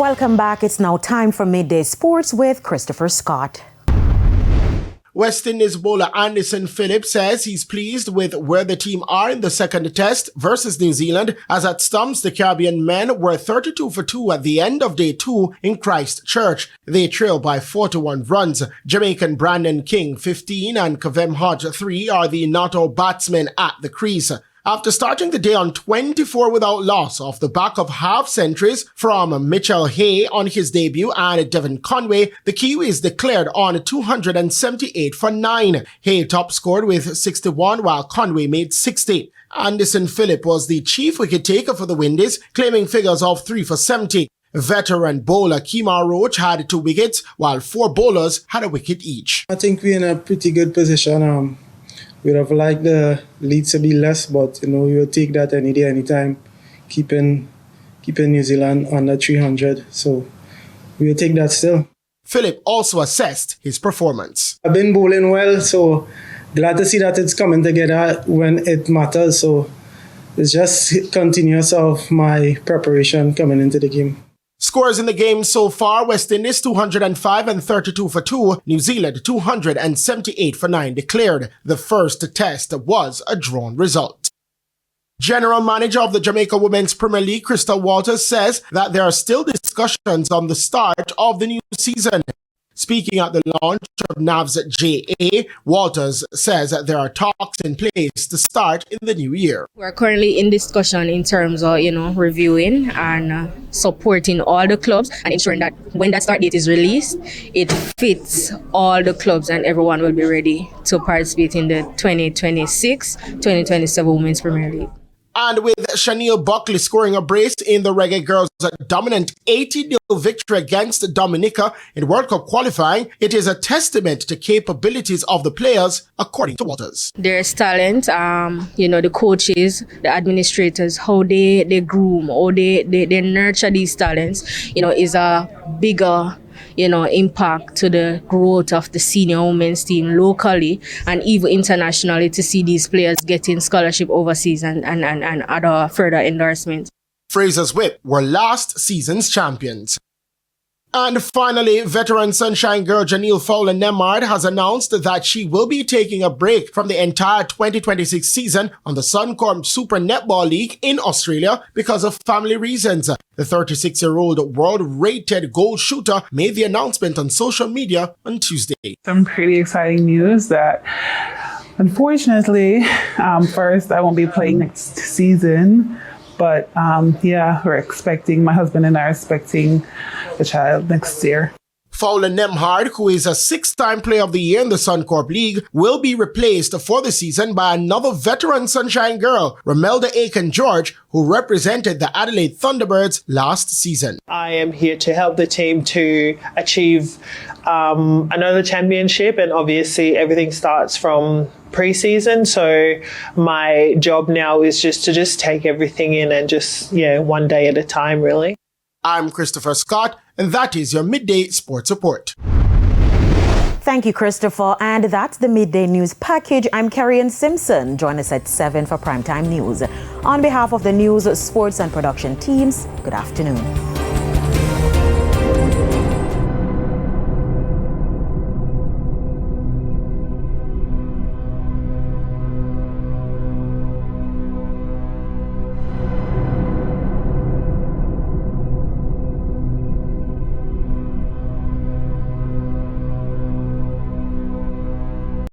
Welcome back. It's now time for Midday Sports with Christopher Scott. West Indies bowler Anderson Phillips says he's pleased with where the team are in the second test versus New Zealand, as at stumps the Caribbean men were 32 for 2 at the end of day 2 in Christchurch. They trail by 4-1 runs. Jamaican Brandon King 15 and Kavem Hodge 3 are the not-out batsmen at the crease. After starting the day on 24 without loss off the back of half centuries from Mitchell Hay on his debut and Devon Conway, the Kiwis declared on 278 for 9. Hay top scored with 61 while Conway made 60. Anderson Phillip was the chief wicket taker for the Windies, claiming figures of 3 for 70. Veteran bowler Kemar Roach had 2 wickets, while 4 bowlers had a wicket each. I think we're in a pretty good position. We'd have liked the leads to be less, but we will take that any day, anytime. Keeping New Zealand under 300, so we'll take that still. Philip also assessed his performance. I've been bowling well, so glad to see that it's coming together when it matters. So it's just continuous of my preparation coming into the game. Scores in the game so far: West Indies 205 and 32 for 2, New Zealand 278 for 9 declared. The first test was a drawn result. General Manager of the Jamaica Women's Premier League, Crystal Walters, says that there are still discussions on the start of the new season. Speaking at the launch of NAV's JA, Walters says that there are talks in place to start in the new year. We're currently in discussion in terms of, reviewing and supporting all the clubs and ensuring that when that start date is released, it fits all the clubs and everyone will be ready to participate in the 2026-2027 Women's Premier League. And with Shaniel Buckley scoring a brace in the Reggae girls' dominant 80-0 victory against Dominica in World Cup qualifying, it is a testament to capabilities of the players, according to Walters. There's talent, the coaches, the administrators, how they groom, how they nurture these talents, is a bigger impact to the growth of the senior women's team locally and even internationally, to see these players getting scholarship overseas and other further endorsements. Fraser's Whip were last season's champions. And finally, veteran Sunshine girl Janelle Fowler-Nemard has announced that she will be taking a break from the entire 2026 season on the Suncorp Super Netball League in Australia because of family reasons. The 36-year-old world-rated goal shooter made the announcement on social media on Tuesday. Some pretty exciting news that, unfortunately, first, I won't be playing next season. But my husband and I are expecting a child next year. Fowler-Nemhard, who is a 6-time Player of the Year in the Suncorp League, will be replaced for the season by another veteran Sunshine girl, Romelda Aiken-George, who represented the Adelaide Thunderbirds last season. I am here to help the team to achieve another championship, and obviously everything starts from pre-season, so my job now is just to take everything in and one day at a time, really. I'm Christopher Scott, and that is your Midday Sports Report. Thank you, Christopher. And that's the Midday News package. I'm Kerry-Ann Simpson. Join us at 7 for Primetime News. On behalf of the news, sports and production teams, good afternoon.